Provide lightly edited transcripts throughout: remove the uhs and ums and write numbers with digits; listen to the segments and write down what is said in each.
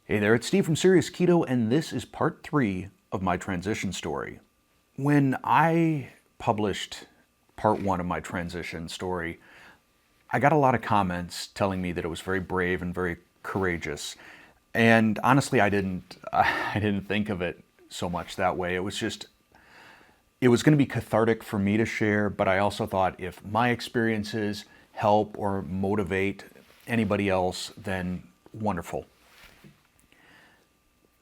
Hey there, it's Steve from Serious Keto, and this is part 3 of my transition story. When I published part 1 of my transition story, I got a lot of comments telling me that it was very brave and very courageous. And honestly, I didn't think of it so much that way. It was going to be cathartic for me to share, but I also thought if my experiences help or motivate anybody else, then wonderful.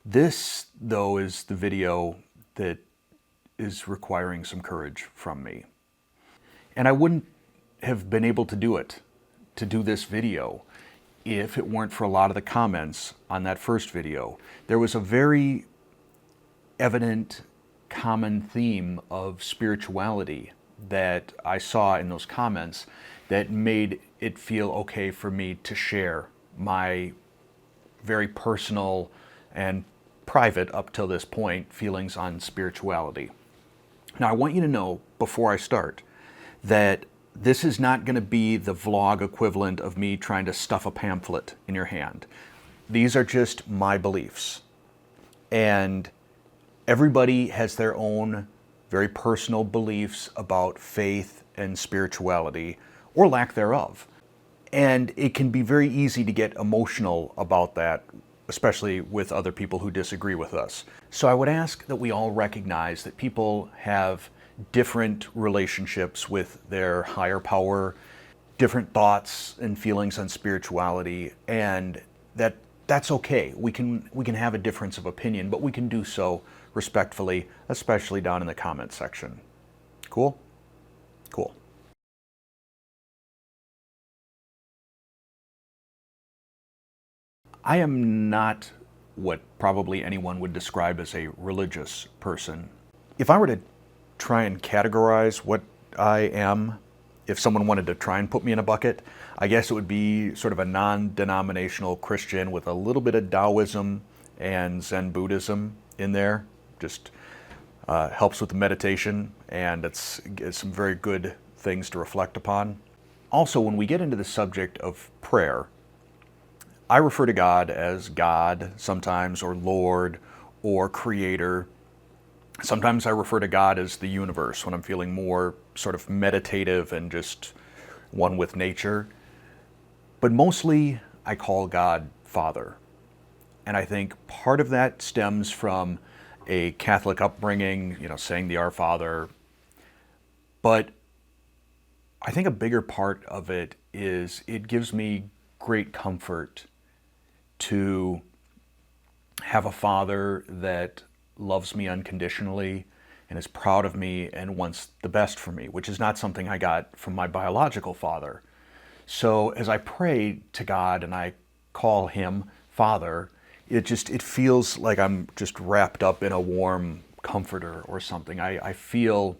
This, though, is the video that is requiring some courage from me. And I wouldn't have been able to do this video, if it weren't for a lot of the comments on that first video. There was a very evident common theme of spirituality that I saw in those comments that made it feel okay for me to share my very personal and private, up till this point, feelings on spirituality. Now, I want you to know, before I start, that this is not going to be the vlog equivalent of me trying to stuff a pamphlet in your hand. These are just my beliefs. And everybody has their own very personal beliefs about faith and spirituality, or lack thereof. And it can be very easy to get emotional about that, especially with other people who disagree with us. So I would ask that we all recognize that people have different relationships with their higher power, different thoughts and feelings on spirituality, and that's okay. We can have a difference of opinion, but we can do so respectfully, especially down in the comment section. Cool? Cool. I am not what probably anyone would describe as a religious person. If I were to try and categorize what I am, if someone wanted to try and put me in a bucket, I guess it would be sort of a non-denominational Christian with a little bit of Taoism and Zen Buddhism in there. Just helps with the meditation, and it's some very good things to reflect upon. Also, when we get into the subject of prayer, I refer to God as God sometimes, or Lord, or Creator. Sometimes I refer to God as the universe when I'm feeling more sort of meditative and just one with nature. But mostly I call God Father. And I think part of that stems from a Catholic upbringing, saying the Our Father. But I think a bigger part of it is it gives me great comfort to have a father that loves me unconditionally and is proud of me and wants the best for me, which is not something I got from my biological father. So as I pray to God and I call him Father, it feels like I'm just wrapped up in a warm comforter or something. I feel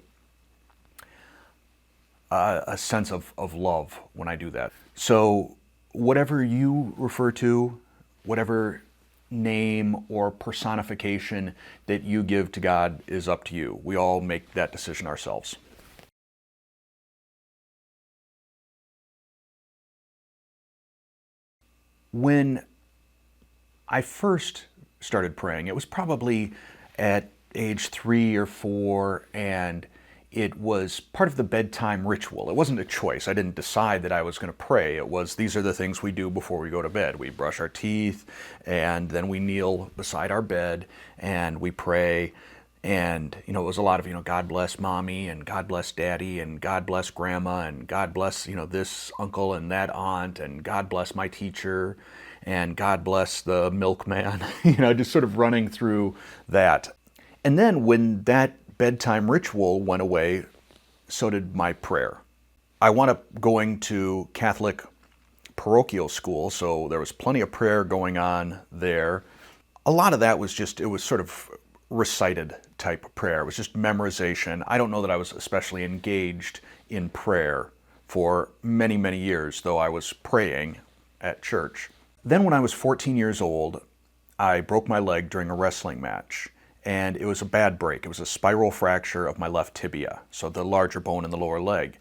a sense of love when I do that. So whatever you refer to, whatever name or personification that you give to God is up to you. We all make that decision ourselves. When I first started praying, it was probably at age 3 or 4, and it was part of the bedtime ritual. It wasn't a choice. I didn't decide that I was going to pray. It was, these are the things we do before we go to bed. We brush our teeth, and then we kneel beside our bed, and we pray. And, it was a lot of, God bless mommy, and God bless daddy, and God bless grandma, and God bless, this uncle and that aunt, and God bless my teacher, and God bless the milkman, just sort of running through that. And then when that bedtime ritual went away, so did my prayer. I wound up going to Catholic parochial school, so there was plenty of prayer going on there. A lot of that was it was sort of recited type of prayer. It was just memorization. I don't know that I was especially engaged in prayer for many, many years, though I was praying at church. Then when I was 14 years old, I broke my leg during a wrestling match. And it was a bad break. It was a spiral fracture of my left tibia, so the larger bone in the lower leg.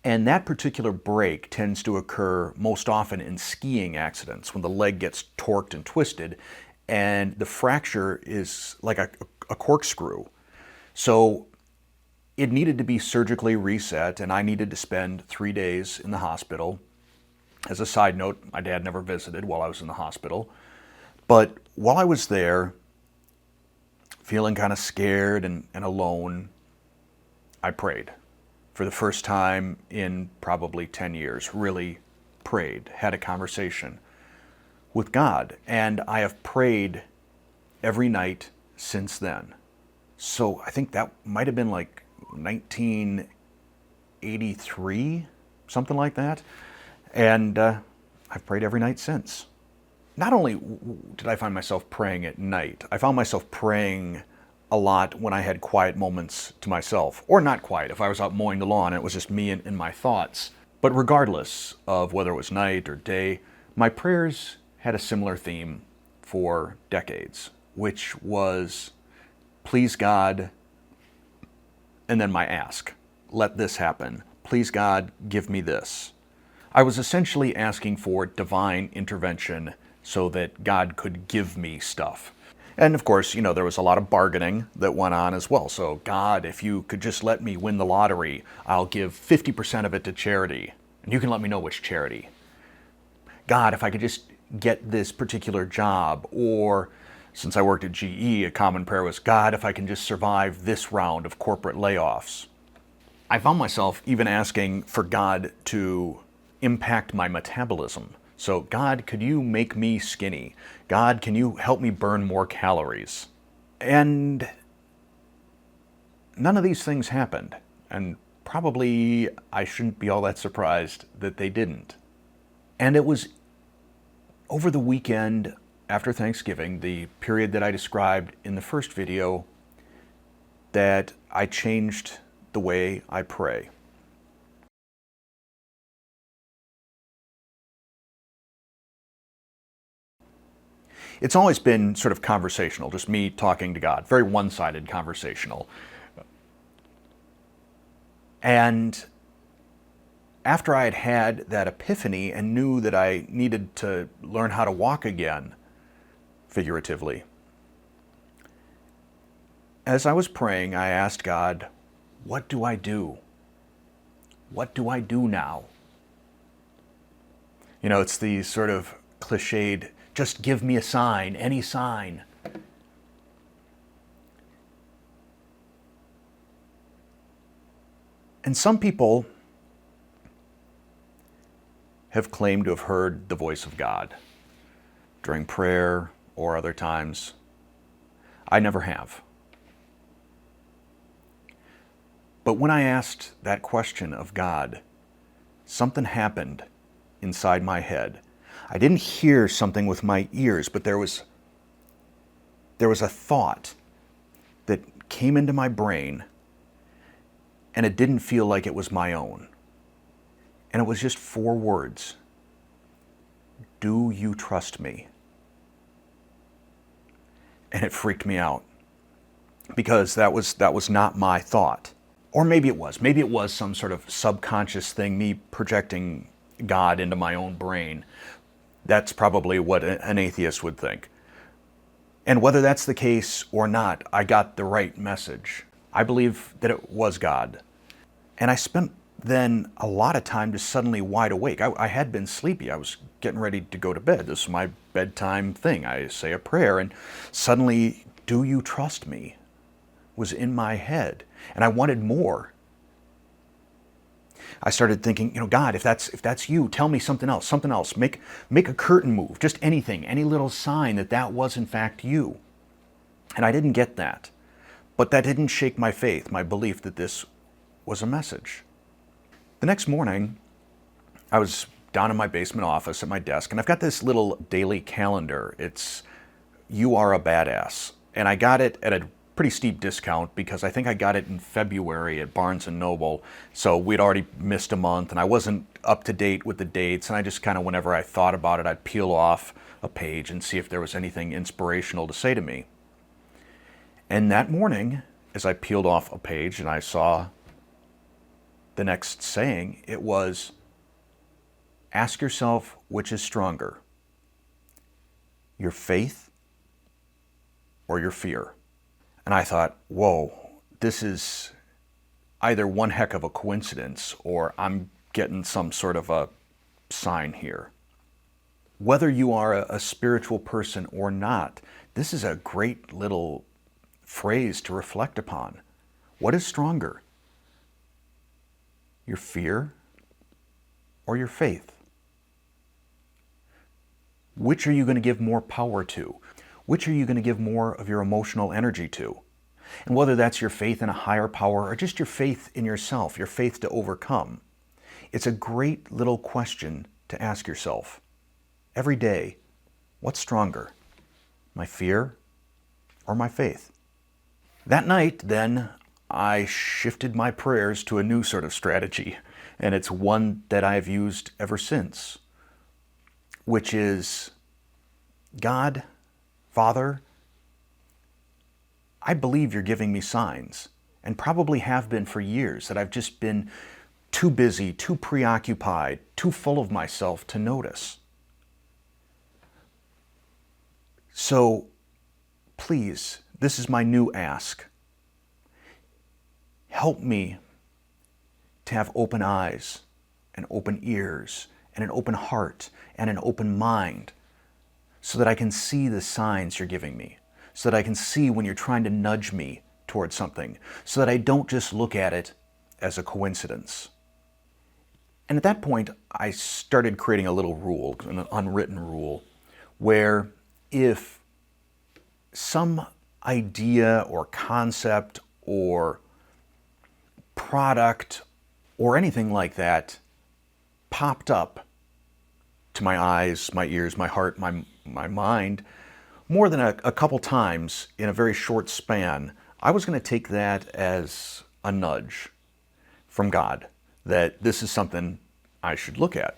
And that particular break tends to occur most often in skiing accidents, when the leg gets torqued and twisted. and the fracture is like a corkscrew. So it needed to be surgically reset, and I needed to spend 3 days in the hospital. As a side note, my dad never visited while I was in the hospital. But while I was there, feeling kind of scared and alone, I prayed. For the first time in probably 10 years, really prayed, had a conversation with God. And I have prayed every night since then. So I think that might have been like 1983, something like that. And I've prayed every night since. Not only did I find myself praying at night, I found myself praying a lot when I had quiet moments to myself. Or not quiet, if I was out mowing the lawn and it was just me and my thoughts. But regardless of whether it was night or day, my prayers had a similar theme for decades, which was, please God, and then my ask. Let this happen. Please God, give me this. I was essentially asking for divine intervention so that God could give me stuff. And of course, there was a lot of bargaining that went on as well. So, God, if you could just let me win the lottery, I'll give 50% of it to charity. And you can let me know which charity. God, if I could just get this particular job. Or, since I worked at GE, a common prayer was, God, if I can just survive this round of corporate layoffs. I found myself even asking for God to impact my metabolism. So, God, could you make me skinny? God, can you help me burn more calories? And none of these things happened. And probably I shouldn't be all that surprised that they didn't. And it was over the weekend after Thanksgiving, the period that I described in the first video, that I changed the way I pray. It's always been sort of conversational, just me talking to God, very one-sided conversational. And after I had had that epiphany and knew that I needed to learn how to walk again, figuratively, as I was praying, I asked God, what do I do? What do I do now? It's the sort of cliched, just give me a sign, any sign. And some people have claimed to have heard the voice of God during prayer or other times. I never have. But when I asked that question of God, something happened inside my head. I didn't hear something with my ears, but there was a thought that came into my brain, and it didn't feel like it was my own. And it was just 4 words. Do you trust me? And it freaked me out, because that was not my thought. Or maybe it was. Maybe it was some sort of subconscious thing, me projecting God into my own brain. That's probably what an atheist would think. And whether that's the case or not, I got the right message. I believe that it was God. And I spent then a lot of time just suddenly wide awake. I had been sleepy. I was getting ready to go to bed. This was my bedtime thing. I say a prayer, and suddenly, do you trust me? Was in my head. And I wanted more. I started thinking, God, if that's you, tell me something else. Make a curtain move, just anything, any little sign that was in fact you. And I didn't get that. But that didn't shake my faith, my belief that this was a message. The next morning, I was down in my basement office at my desk, and I've got this little daily calendar. It's You Are a Badass. And I got it at a pretty steep discount because I think I got it in February at Barnes & Noble. So we'd already missed a month, and I wasn't up to date with the dates, and I just kind of, whenever I thought about it, I'd peel off a page and see if there was anything inspirational to say to me. And that morning, as I peeled off a page and I saw the next saying, it was, ask yourself which is stronger, your faith or your fear? And I thought, whoa, this is either one heck of a coincidence or I'm getting some sort of a sign here. Whether you are a spiritual person or not, this is a great little phrase to reflect upon. What is stronger? Your fear or your faith? Which are you going to give more power to? Which are you going to give more of your emotional energy to? And whether that's your faith in a higher power or just your faith in yourself, your faith to overcome, it's a great little question to ask yourself. Every day, what's stronger? My fear or my faith? That night, then, I shifted my prayers to a new sort of strategy, and it's one that I've used ever since, which is, God, Father, I believe you're giving me signs, and probably have been for years, that I've just been too busy, too preoccupied, too full of myself to notice. So, please, this is my new ask. Help me to have open eyes and open ears and an open heart and an open mind so that I can see the signs you're giving me, so that I can see when you're trying to nudge me towards something, so that I don't just look at it as a coincidence. And at that point, I started creating a little rule, an unwritten rule, where if some idea or concept or product or anything like that popped up to my eyes, my ears, my heart, my mind, more than a couple times in a very short span, I was going to take that as a nudge from God, that this is something I should look at.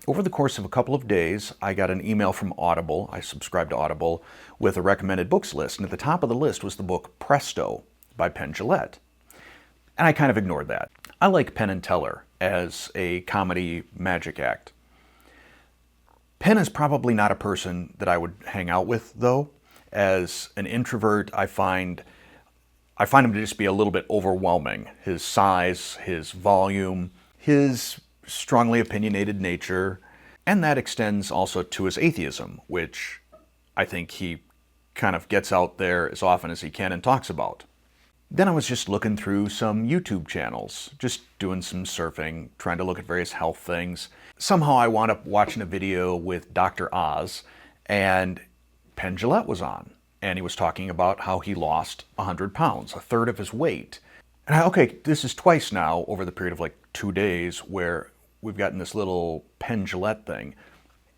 Over the course of a couple of days, I got an email from Audible. I subscribed to Audible with a recommended books list, and at the top of the list was the book Presto by Penn Jillette. And I kind of ignored that. I like Penn and Teller as a comedy magic act. Penn is probably not a person that I would hang out with, though. As an introvert, I find him to just be a little bit overwhelming. His size, his volume, his strongly opinionated nature, and that extends also to his atheism, which I think he kind of gets out there as often as he can and talks about. Then I was just looking through some YouTube channels, just doing some surfing, trying to look at various health things. Somehow I wound up watching a video with Dr. Oz, and Penn Jillette was on, and he was talking about how he lost 100 pounds, a third of his weight. And okay, this is twice now over the period of like 2 days where we've gotten this little Penn Jillette thing.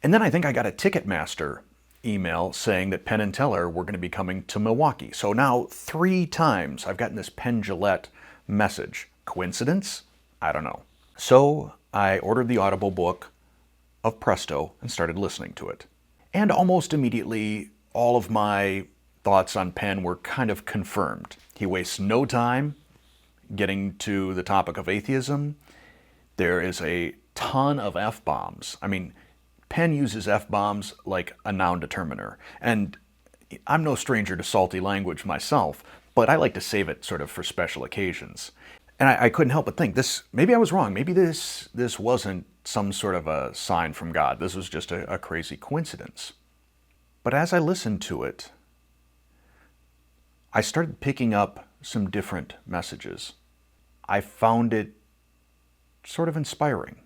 And then I think I got a Ticketmaster email saying that Penn and Teller were going to be coming to Milwaukee. So now 3 times I've gotten this Penn Jillette message. Coincidence? I don't know. So I ordered the Audible book of Presto and started listening to it. And almost immediately, all of my thoughts on Penn were kind of confirmed. He wastes no time getting to the topic of atheism. There is a ton of F-bombs. I mean, Penn uses F-bombs like a noun determiner. And I'm no stranger to salty language myself, but I like to save it sort of for special occasions. And I couldn't help but think, maybe I was wrong. Maybe this wasn't some sort of a sign from God. This was just a crazy coincidence. But as I listened to it, I started picking up some different messages. I found it sort of inspiring.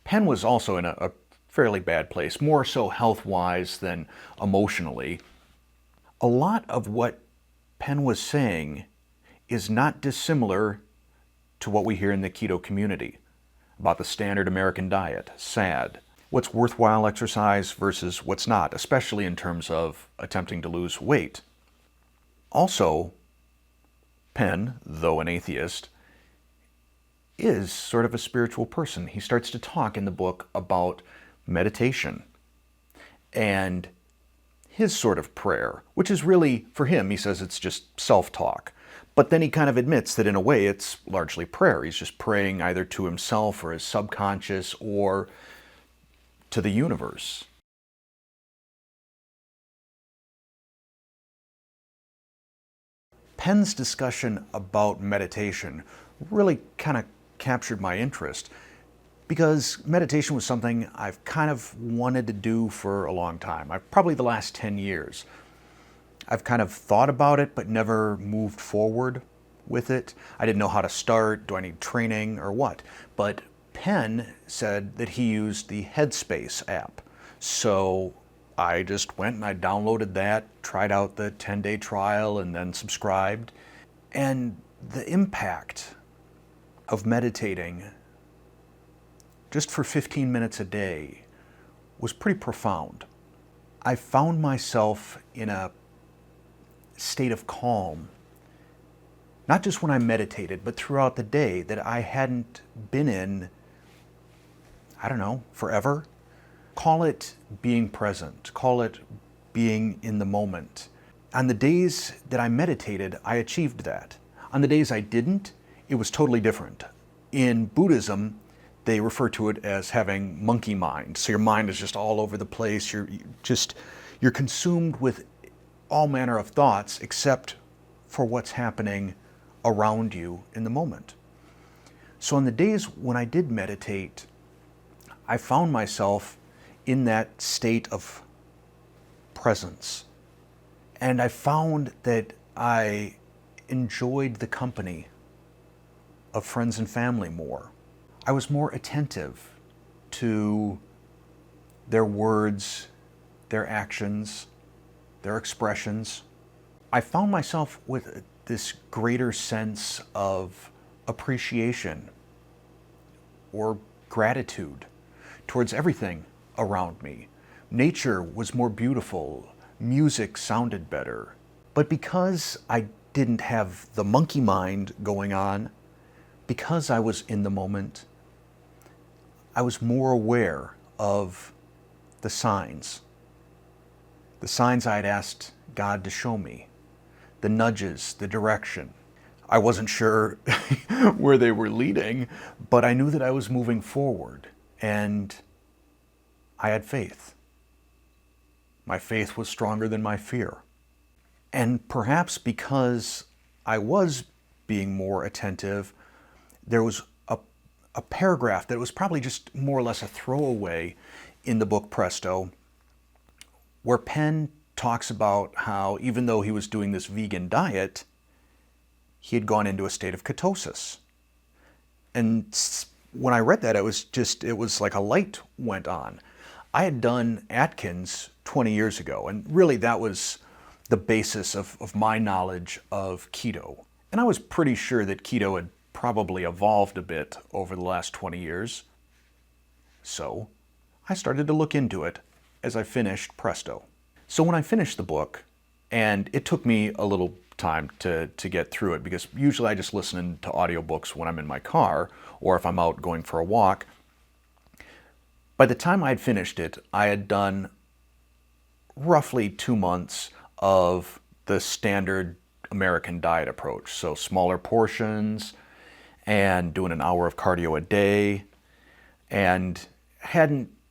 Penn was also in a fairly bad place, more so health-wise than emotionally. A lot of what Penn was saying is not dissimilar to what we hear in the keto community about the standard American diet, SAD, what's worthwhile exercise versus what's not, especially in terms of attempting to lose weight. Also, Penn, though an atheist, is sort of a spiritual person. He starts to talk in the book about meditation and his sort of prayer, which is really, for him, he says it's just self-talk. But then he kind of admits that in a way it's largely prayer. He's just praying either to himself or his subconscious or to the universe. Penn's discussion about meditation really kind of captured my interest because meditation was something I've kind of wanted to do for a long time. Probably the last 10 years. I've kind of thought about it but never moved forward with it. I didn't know how to start. Do I need training or what? But Penn said that he used the Headspace app. So I just went and I downloaded that, tried out the 10-day trial, and then subscribed. And the impact of meditating just for 15 minutes a day was pretty profound. I found myself in a state of calm, not just when I meditated, but throughout the day that I hadn't been in, I don't know, forever. Call it being present, call it being in the moment. On the days that I meditated, I achieved that. On the days I didn't, it was totally different. In Buddhism, they refer to it as having monkey mind. So your mind is just all over the place. You're consumed with all manner of thoughts except for what's happening around you in the moment. So on the days when I did meditate, I found myself in that state of presence. And I found that I enjoyed the company of friends and family more. I was more attentive to their words, their actions, their expressions. I found myself with this greater sense of appreciation or gratitude towards everything around me. Nature was more beautiful, music sounded better. But because I didn't have the monkey mind going on, because I was in the moment, I was more aware of the signs I had asked God to show me, the nudges, the direction. I wasn't sure where they were leading, but I knew that I was moving forward, and I had faith. My faith was stronger than my fear. And perhaps because I was being more attentive, there was a paragraph that was probably just more or less a throwaway in the book Presto, where Penn talks about how even though he was doing this vegan diet, he had gone into a state of ketosis. And when I read that, it was like a light went on. I had done Atkins 20 years ago, and really that was the basis of my knowledge of keto. And I was pretty sure that keto had probably evolved a bit over the last 20 years. So I started to look into it as I finished Presto. So when I finished the book, and it took me a little time to get through it, because usually I just listen to audiobooks when I'm in my car or if I'm out going for a walk. By the time I had finished it, I had done roughly 2 months of the standard American diet approach. So smaller portions and doing an hour of cardio a day, and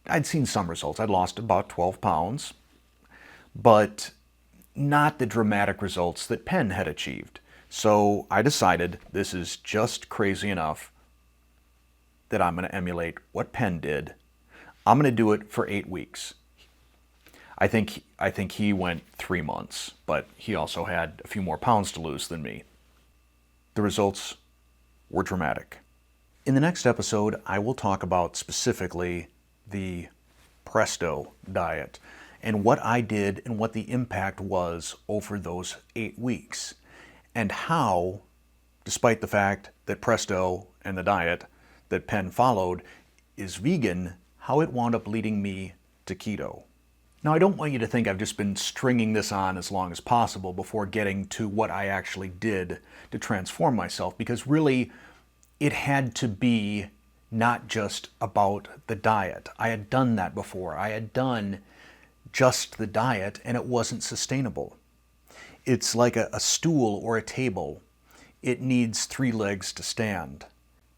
I'd seen some results. I'd lost about 12 pounds, but not the dramatic results that Penn had achieved. So I decided this is just crazy enough that I'm going to emulate what Penn did. I'm going to do it for 8 weeks. I think he went 3 months, but he also had a few more pounds to lose than me. The results were dramatic. In the next episode, I will talk about specifically the Presto diet and what I did and what the impact was over those 8 weeks, and how, despite the fact that Presto and the diet that Penn followed is vegan, how it wound up leading me to keto. Now, I don't want you to think I've just been stringing this on as long as possible before getting to what I actually did to transform myself, because really it had to be not just about the diet. I had done that before. I had done just the diet and it wasn't sustainable. It's like a stool or a table. It needs 3 legs to stand.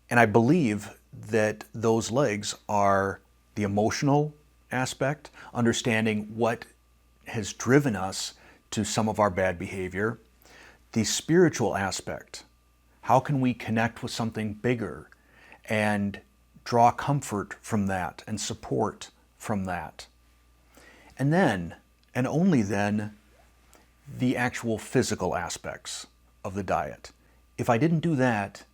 And I believe that those legs are the emotional, aspect, understanding what has driven us to some of our bad behavior. The spiritual aspect, how can we connect with something bigger and draw comfort from that and support from that? And then, and only then, the actual physical aspects of the diet. If I didn't do that,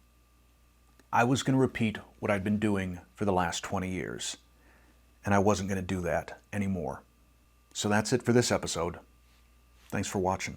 I was going to repeat what I'd been doing for the last 20 years. And I wasn't going to do that anymore. So that's it for this episode. Thanks for watching.